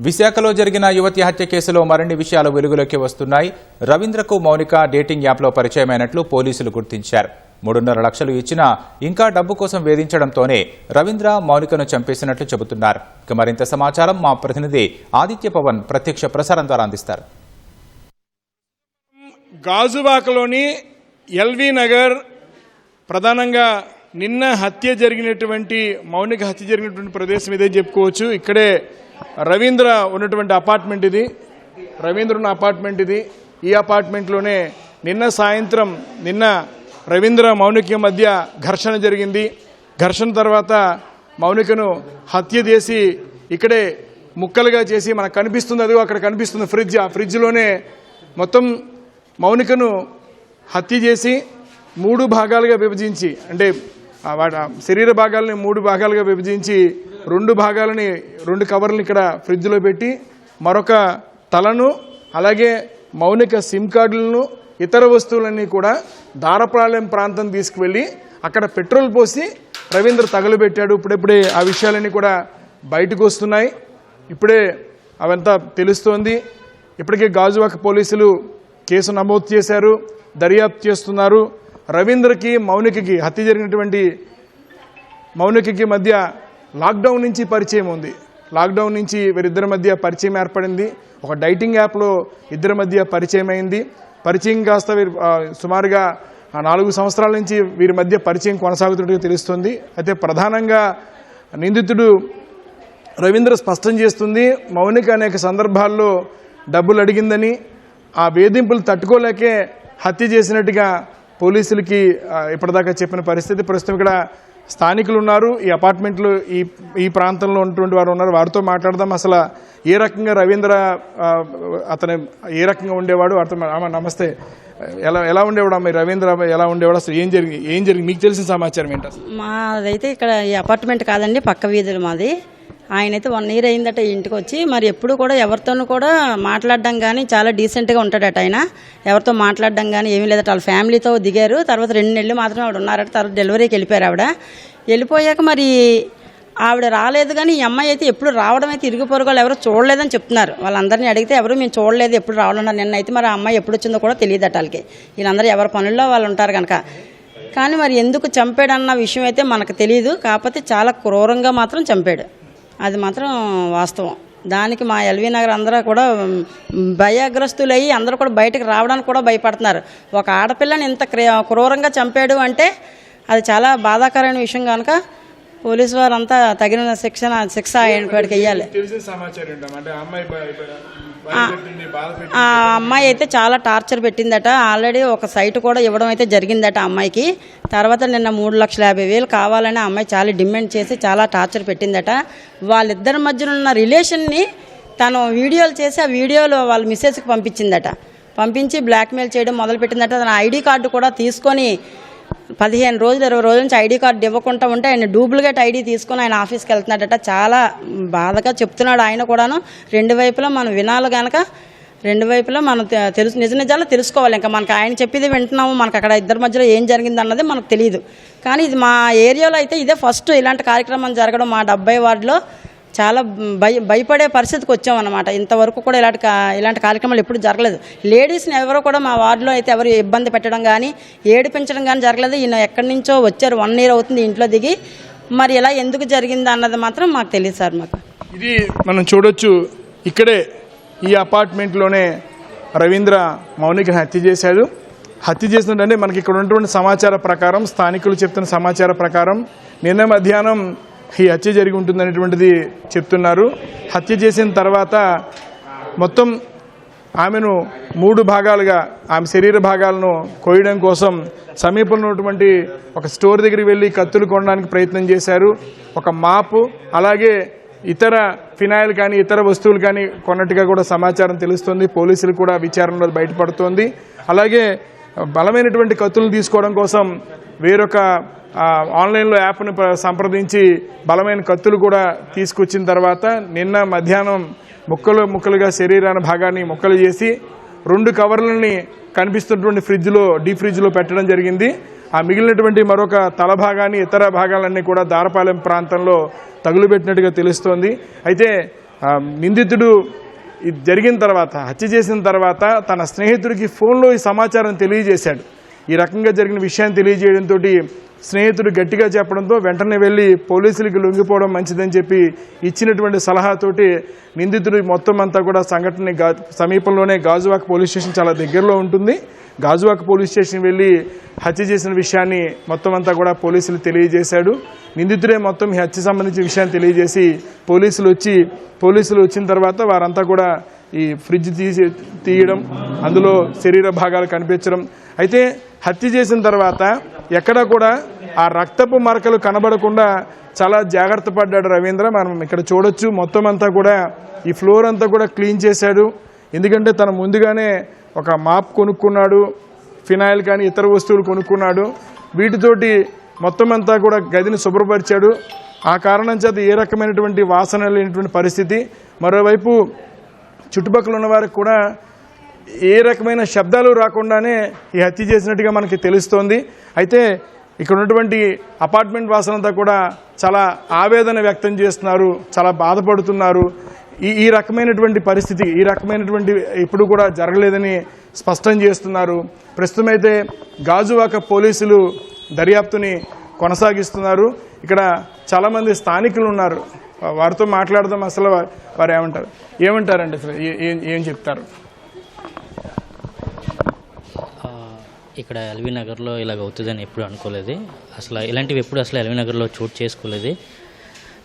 విశాఖలో జరిగిన యువతి హత్య కేసులో మరిన్ని విషయాలు వెలుగులోకి వస్తున్నాయి. రవీంద్రకు మౌనిక డేటింగ్ యాప్లో పరిచయమైనట్లు పోలీసులు గుర్తించారు. 3.5 లక్షలు ఇచ్చినా ఇంకా డబ్బు కోసం వేధించడంతోనే రవీంద్ర మౌనికను చంపేసినట్లు చెబుతున్నారు. ఇక మరింత సమాచారం మా ప్రతినిధి ఆదిత్య పవన్ ప్రత్యక్ష ప్రసారం ద్వారా అందిస్తారు. గాజువాకలోని ఎల్వి నగర్ ప్రధానంగా నిన్న హత్య జరిగినటువంటి మౌనిక హత్య జరిగినటువంటి ప్రదేశం ఇదే చెప్పుకోవచ్చు. ఇక్కడే రవీంద్ర ఉన్నటువంటి అపార్ట్మెంట్ ఇది. రవీంద్ర ఉన్న అపార్ట్మెంట్ ఇది. ఈ అపార్ట్మెంట్లోనే నిన్న సాయంత్రం రవీంద్ర మౌనిక మధ్య ఘర్షణ జరిగింది. ఘర్షణ తర్వాత మౌనికను హత్య చేసి ఇక్కడే ముక్కలుగా చేసి మనకు కనిపిస్తుంది, అదిగో అక్కడ కనిపిస్తుంది ఫ్రిడ్జ్. ఆ ఫ్రిడ్జ్లోనే మొత్తం మౌనికను హత్య చేసి 3 భాగాలుగా విభజించి, అంటే శరీర భాగాలని 3 భాగాలుగా విభజించి 2 భాగాలని 2 కవర్లను ఇక్కడ ఫ్రిడ్జ్లో పెట్టి మరొక తలను అలాగే మౌనిక సిమ్ కార్డులను ఇతర వస్తువులన్నీ కూడా దారపాలెం ప్రాంతం తీసుకువెళ్ళి అక్కడ పెట్రోల్ పోసి రవీంద్ర తగలబెట్టాడు. ఇప్పుడే ఆ విషయాలన్నీ కూడా బయటకు వస్తున్నాయి. ఇప్పుడే అవంతా తెలుస్తోంది. ఇప్పటికే గాజువాక పోలీసులు కేసు నమోదు చేశారు, దర్యాప్తు చేస్తున్నారు. రవీంద్రకి మౌనికకి హత్య జరిగినటువంటి మౌనికకి మధ్య లాక్డౌన్ నుంచి పరిచయం ఉంది. లాక్డౌన్ నుంచి వీరిద్దరి మధ్య పరిచయం ఏర్పడింది. ఒక డైటింగ్ యాప్లో ఇద్దరి మధ్య పరిచయం అయింది. పరిచయం కాస్త సుమారుగా 4 సంవత్సరాల నుంచి వీరి మధ్య పరిచయం కొనసాగుతున్నట్టుగా తెలుస్తుంది. అయితే ప్రధానంగా నిందితుడు రవీంద్ర స్పష్టం చేస్తుంది, మౌనిక అనేక సందర్భాల్లో డబ్బులు అడిగిందని, ఆ వేధింపులు తట్టుకోలేకే హత్య చేసినట్టుగా పోలీసులకి ఇప్పటిదాకా చెప్పిన పరిస్థితి. ప్రస్తుతం ఇక్కడ స్థానికులు ఉన్నారు, ఈ అపార్ట్మెంట్లో ఈ ప్రాంతంలో ఉన్నటువంటి వారు ఉన్నారు. వారితో మాట్లాడదాం. అసలు ఏ రకంగా రవీంద్ర అతను ఏ రకంగా ఉండేవాడు, వారితో నమస్తే, ఎలా ఉండేవాడు మీ రవీంద్ర, ఎలా ఉండేవాడు, అసలు ఏం జరిగింది మీకు తెలిసిన సమాచారం ఏంటి? మాదైతే ఇక్కడ ఈ అపార్ట్మెంట్ కాదండి, పక్క వీధులు మాది. ఆయనైతే 1 year అయిందట ఇంటికి వచ్చి. మరి ఎప్పుడు కూడా ఎవరితోనూ కూడా మాట్లాడడం కానీ, చాలా డీసెంట్గా ఉంటాడట ఆయన. ఎవరితో మాట్లాడడం కానీ ఏమీ లేదట. వాళ్ళ ఫ్యామిలీతో దిగారు. తర్వాత 2 నెలలు మాత్రం ఆవిడ ఉన్నారట. తర్వాత డెలివరీకి వెళ్ళిపోయారు. వెళ్ళిపోయాక మరి ఆవిడ రాలేదు. కానీ ఈ అమ్మాయి అయితే ఎప్పుడు రావడం అయితే ఇరుగు పొరుగు వాళ్ళు ఎవరు చూడలేదని చెప్తున్నారు. వాళ్ళందరినీ అడిగితే ఎవరు మేము చూడలేదు, ఎప్పుడు రావడం. నిన్న అయితే మరి ఆ అమ్మాయి ఎప్పుడు వచ్చిందో కూడా తెలియదట వాళ్ళకి. వీళ్ళందరూ ఎవరి పనుల్లో వాళ్ళు ఉంటారు కనుక. కానీ మరి ఎందుకు చంపాడన్న విషయం అయితే మనకు తెలియదు. కాకపోతే చాలా క్రూరంగా మాత్రం చంపాడు, అది మాత్రం వాస్తవం. దానికి మా ఎల్వి నగర్ అందరూ కూడా భయగ్రస్తులయ్యి అందరూ కూడా బయటకు రావడానికి కూడా భయపడుతున్నారు. ఒక ఆడపిల్లని ఇంత క్రూరంగా చంపాడు అంటే అది చాలా బాధాకరమైన విషయం కనుక పోలీసు వారంతా తగిన శిక్ష ఆయనకి వెయ్యాలి. ఆ అమ్మాయి అయితే చాలా టార్చర్ పెట్టిందట. ఆల్రెడీ ఒక సైట్ కూడా ఇవ్వడం అయితే జరిగిందట అమ్మాయికి. తర్వాత నిన్న 3,50,000 కావాలని అమ్మాయి చాలా డిమాండ్ చేసి చాలా టార్చర్ పెట్టిందట. వాళ్ళిద్దరి మధ్యన ఉన్న రిలేషన్ని తను వీడియోలు చేసి ఆ వీడియోలో వాళ్ళ మిస్సెస్కి పంపించిందట. పంపించి బ్లాక్మెయిల్ చేయడం మొదలుపెట్టిందట. తన ఐడి కార్డు కూడా తీసుకొని 15 రోజులు 20 రోజుల నుంచి ఐడి కార్డు ఇవ్వకుండా ఉంటే ఆయన డూప్లికేట్ ఐడి తీసుకొని ఆయన ఆఫీస్కి వెళ్తున్నాడట. చాలా బాధగా చెప్తున్నాడు ఆయన కూడాను. 2 వైపులా మనం వినాలి కనుక 2 వైపులా మనం నిజాలు తెలుసుకోవాలి. ఇంకా మనకు ఆయన చెప్పేది వింటున్నాము, మనకు అక్కడ ఇద్దరి మధ్యలో ఏం జరిగింది అన్నది మనకు తెలియదు. కానీ ఇది మా ఏరియాలో అయితే ఇదే ఫస్ట్ ఇలాంటి కార్యక్రమం జరగడం. మా 70 వార్డులో చాలా భయపడే పరిస్థితికి వచ్చామన్నమాట. ఇంతవరకు కూడా ఇలాంటి కార్యక్రమాలు ఎప్పుడు జరగలేదు. లేడీస్ని ఎవరో కూడా మా వార్డులో అయితే ఎవరు ఇబ్బంది పెట్టడం కానీ ఏడిపించడం కానీ జరగలేదు. ఈయన ఎక్కడి నుంచో వచ్చారు, 1 year అవుతుంది ఇంట్లో దిగి. మరి ఇలా ఎందుకు జరిగింది అన్నది మాత్రం మాకు తెలియదు సార్. మాకు ఇది మనం చూడొచ్చు. ఇక్కడే ఈ అపార్ట్మెంట్లోనే రవీంద్ర మౌనిక హత్య చేశాడు. హత్య చేసినట్టే మనకి ఇక్కడ ఉన్నటువంటి సమాచార ప్రకారం, స్థానికులు చెప్తున్న సమాచార ప్రకారం నిన్న మధ్యాహ్నం ఈ హత్య జరిగి ఉంటుందనేటువంటిది చెప్తున్నారు. హత్య చేసిన తర్వాత మొత్తం ఆమెను 3 భాగాలుగా ఆమె శరీర భాగాలను కోయడం కోసం సమీపంలో ఉన్నటువంటి ఒక స్టోర్ దగ్గరికి వెళ్ళి కత్తులు కొనడానికి ప్రయత్నం చేశారు. ఒక మాపు అలాగే ఇతర ఫినాయిల్ కానీ ఇతర వస్తువులు కానీ కొన్నట్టుగా కూడా సమాచారం తెలుస్తుంది. పోలీసులు కూడా విచారణలో బయటపడుతోంది. అలాగే బలమైనటువంటి కత్తులను తీసుకోవడం కోసం వేరొక ఆన్లైన్లో యాప్ను సంప్రదించి బలమైన కత్తులు కూడా తీసుకొచ్చిన తర్వాత నిన్న మధ్యాహ్నం ముక్కలుగా శరీరాన్ని భాగాన్ని ముక్కలు చేసి 2 కవర్లని కనిపిస్తున్నటువంటి డీప్ ఫ్రిడ్జ్లో పెట్టడం జరిగింది. ఆ మిగిలినటువంటి మరొక తల భాగాన్ని ఇతర భాగాలన్నీ కూడా దారపాలెం ప్రాంతంలో తగులుబెట్టినట్టుగా తెలుస్తోంది. అయితే నిందితుడు ఇది జరిగిన తర్వాత, హత్య చేసిన తర్వాత తన స్నేహితుడికి ఫోన్లో ఈ సమాచారం తెలియజేశాడు. ఈ రకంగా జరిగిన విషయాన్ని తెలియజేయడంతో స్నేహితుడు గట్టిగా చెప్పడంతో వెంటనే వెళ్ళి పోలీసులకి లొంగిపోవడం మంచిదని చెప్పి ఇచ్చినటువంటి సలహాతోటి నిందితుడు మొత్తం అంతా కూడా సంఘటన సమీపంలోనే గాజువాక పోలీస్ స్టేషన్ చాలా దగ్గరలో ఉంటుంది. గాజువాక పోలీస్ స్టేషన్ వెళ్ళి హత్య చేసిన విషయాన్ని మొత్తం అంతా కూడా పోలీసులు తెలియజేశాడు. నిందితుడే మొత్తం ఈ హత్య సంబంధించిన విషయాన్ని తెలియజేసి పోలీసులు వచ్చిన తర్వాత వారంతా కూడా ఈ ఫ్రిడ్జ్ తీయడం, అందులో శరీర భాగాలు కనిపించడం. అయితే హత్య చేసిన తర్వాత ఎక్కడా కూడా ఆ రక్తపు మరకలు కనబడకుండా చాలా జాగ్రత్త పడ్డాడు రవీంద్ర. మనం ఇక్కడ చూడొచ్చు, మొత్తం అంతా కూడా ఈ ఫ్లోర్ అంతా కూడా క్లీన్ చేశాడు. ఎందుకంటే తను ముందుగానే ఒక మాప్ కొనుక్కున్నాడు, ఫినాయిల్ కానీ ఇతర వస్తువులు కొనుక్కున్నాడు. వీటితోటి మొత్తం అంతా కూడా గదిని శుభ్రపరిచాడు. ఆ కారణం చేత ఏ రకమైనటువంటి వాసన లేనటువంటి పరిస్థితి. మరోవైపు చుట్టుపక్కల ఉన్న వారికి కూడా ఏ రకమైన శబ్దాలు రాకుండానే ఈ హత్య చేసినట్టుగా మనకి తెలుస్తోంది. అయితే ఇక్కడ ఉన్నటువంటి అపార్ట్మెంట్ వాసులంతా కూడా చాలా ఆవేదన వ్యక్తం చేస్తున్నారు, చాలా బాధపడుతున్నారు. ఈ రకమైనటువంటి పరిస్థితి, ఈ రకమైనటువంటి ఇప్పుడు కూడా జరగలేదని స్పష్టం చేస్తున్నారు. ప్రస్తుతం అయితే గాజువాక పోలీసులు దర్యాప్తుని కొనసాగిస్తున్నారు. ఇక్కడ చాలామంది స్థానికులు ఉన్నారు, వారితో మాట్లాడదాం. అసలు వారు ఏమంటారండి, అసలు ఏం చెప్తారు? ఇక్కడ ఎల్వి నగర్లో ఇలాగ అవుతుందని ఎప్పుడు అనుకోలేదు. అసలు ఇలాంటివి ఎప్పుడు అసలు ఎల్వి నగర్లో చోటు చేసుకోలేదు.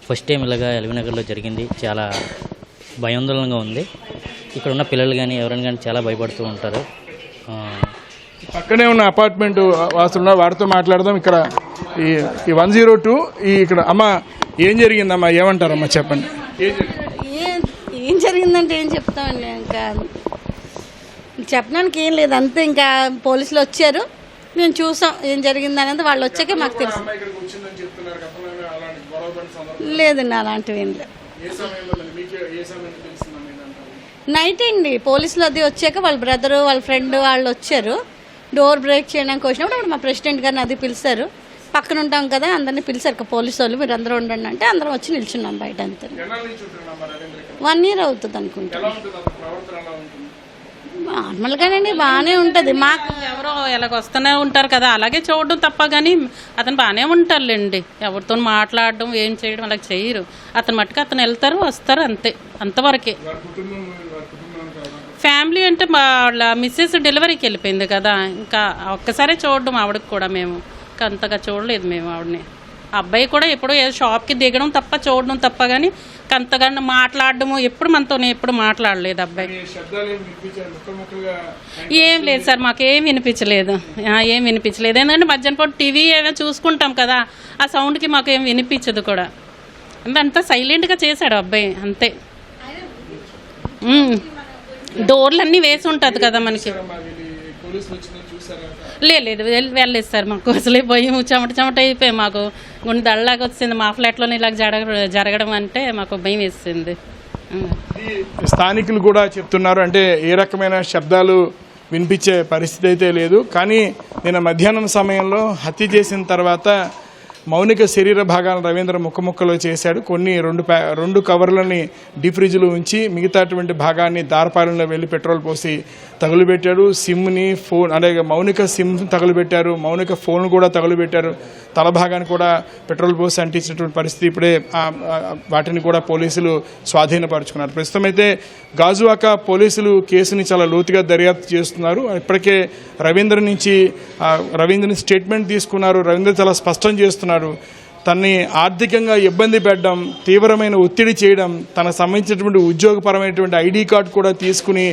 ఫస్ట్ టైం ఇలాగా ఎల్వి నగర్లో జరిగింది. చాలా భయాందోళనగా ఉంది. ఇక్కడ ఉన్న పిల్లలు కానీ ఎవరైనా కానీ చాలా భయపడుతూ ఉంటారు. పక్కనే ఉన్న అపార్ట్మెంట్ వాసులు వారితో మాట్లాడదాం. ఇక్కడ ఈ 102 ఇక్కడ అమ్మ ఏం జరిగిందమ్మా, ఏమంటారమ్మా చెప్పండి. ఏం జరిగిందంటే ఏం చెప్తామండి, ఇంకా చెప్పడానికి ఏం లేదు. అంతే, ఇంకా పోలీసులు వచ్చారు, మేము చూసాం ఏం జరిగింది అనేది. వాళ్ళు వచ్చాకే మాకు తెలుసు. లేదండి, అలాంటివి ఏం లేదు. నైట్ అండి, పోలీసులు అది వచ్చాక వాళ్ళ బ్రదరు వాళ్ళ ఫ్రెండ్ వాళ్ళు వచ్చారు. డోర్ బ్రేక్ చేయడానికి వచ్చినప్పుడు అప్పుడు మా ప్రెసిడెంట్ గారిని అది పిలిచారు. పక్కన ఉంటాం కదా, అందరినీ పిలిచారు పోలీసు వాళ్ళు, మీరు అందరూ ఉండండి అంటే అందరం వచ్చి నిల్చున్నాం బయట. అంతే, 1 year అవుతుంది అనుకుంటా. నార్మల్గానండి, బాగానే ఉంటుంది. మాకు ఎవరో ఎలాగ వస్తూనే ఉంటారు కదా, అలాగే చూడడం తప్ప. కానీ అతను బాగానే ఉంటారులేండి, ఎవరితో మాట్లాడడం ఏం చేయడం అలా చేయరు. అతను మట్టుకు అతను వెళ్తారు వస్తారు, అంతే, అంతవరకే. ఫ్యామిలీ అంటే వాళ్ళ మిస్సెస్ డెలివరీకి వెళ్ళిపోయింది కదా, ఇంకా ఒక్కసారి చూడడం ఆవిడకి కూడా. మేము అంతగా చూడలేదు మేము ఆవిడని. అబ్బాయి కూడా ఎప్పుడో ఏదో షాప్కి దిగడం తప్ప చూడడం తప్ప, కానీ అంతగా మాట్లాడడము ఎప్పుడు మనతోనే ఎప్పుడు మాట్లాడలేదు అబ్బాయి. ఏం లేదు సార్, మాకేం వినిపించలేదు. ఎందుకంటే మధ్యాహ్నం పూట టీవీ ఏదో చూసుకుంటాం కదా, ఆ సౌండ్కి మాకేం వినిపించదు కూడా. అంతా సైలెంట్గా చేశాడు అబ్బాయి, అంతే. డోర్లన్నీ వేసి ఉంటుంది కదా మనకి. లేదు వెళ్ళలేదు సార్, మాకు అసలే పోయి చెమట అయిపోయి మాకు గుండె దళ్ళలాగా వచ్చింది. మా ఫ్లాట్లోనే ఇలా జరగడం అంటే మాకు భయం వేసింది. స్థానికులు కూడా చెప్తున్నారు, అంటే ఏ రకమైన శబ్దాలు వినిపించే పరిస్థితి అయితే లేదు. కానీ నిన్న మధ్యాహ్నం సమయంలో హత్య చేసిన తర్వాత మౌనిక శరీర భాగాలను రవీంద్ర ముక్కలో చేశాడు. కొన్ని 2 కవర్లని డీప్ ఫ్రిడ్జ్లో ఉంచి మిగతాటువంటి భాగాన్ని దారపాలెంలో వెళ్ళి పెట్రోల్ పోసి తగులుబెట్టాడు. సిమ్ని, ఫోన్, అలాగే మౌనిక సిమ్ తగులుబెట్టారు, మౌనిక ఫోన్ కూడా తగులుబెట్టారు. తల భాగాన్ని కూడా పెట్రోల్ పోసి అంటించినటువంటి పరిస్థితి. ఇప్పుడే వాటిని కూడా పోలీసులు స్వాధీనపరుచుకున్నారు. ప్రస్తుతం అయితే గాజువాక పోలీసులు కేసుని చాలా లోతుగా దర్యాప్తు చేస్తున్నారు. ఇప్పటికే రవీంద్రని స్టేట్మెంట్ తీసుకున్నారు. రవీంద్ర చాలా స్పష్టం చేస్తున్నారు, తనని ఆర్థికంగా ఇబ్బంది పెట్టడం, తీవ్రమైన ఒత్తిడి చేయడం, తనకు సంబంధించినటువంటి ఉద్యోగపరమైనటువంటి ఐడి కార్డు కూడా తీసుకుని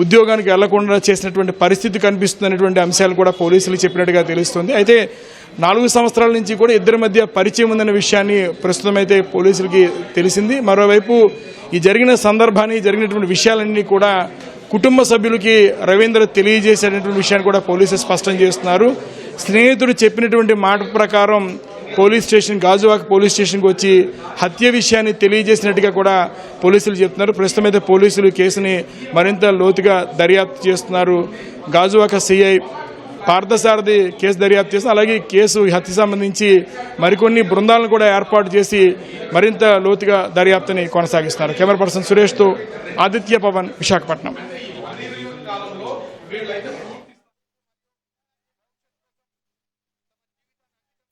ఉద్యోగానికి వెళ్లకుండా చేసినటువంటి పరిస్థితి కనిపిస్తున్నటువంటి అంశాలు కూడా పోలీసులు చెప్పినట్టుగా తెలుస్తుంది. అయితే 4 సంవత్సరాల నుంచి కూడా ఇద్దరి మధ్య పరిచయం ఉందనే విషయాన్ని ప్రస్తుతం అయితే పోలీసులకి తెలిసింది. మరోవైపు ఈ జరిగిన సందర్భాన్ని, జరిగినటువంటి విషయాలన్నీ కూడా కుటుంబ సభ్యులకి రవీంద్ర తెలియజేసేటటువంటి విషయాన్ని కూడా పోలీసులు స్పష్టం చేస్తున్నారు. స్నేహితుడు చెప్పినటువంటి మాట ప్రకారం గాజువాక పోలీస్ స్టేషన్కి వచ్చి హత్య విషయాన్ని తెలియజేసినట్టుగా కూడా పోలీసులు చెప్తున్నారు. ప్రస్తుతం అయితే పోలీసులు కేసుని మరింత లోతుగా దర్యాప్తు చేస్తున్నారు. గాజువాక సిఐ పార్థసారథి కేసు దర్యాప్తు చేసి అలాగే ఈ హత్య సంబంధించి మరికొన్ని బృందాలను కూడా ఏర్పాటు చేసి మరింత లోతుగా దర్యాప్తుని కొనసాగిస్తున్నారు. కెమెరా పర్సన్ సురేష్తో ఆదిత్య పవన్, విశాఖపట్నం.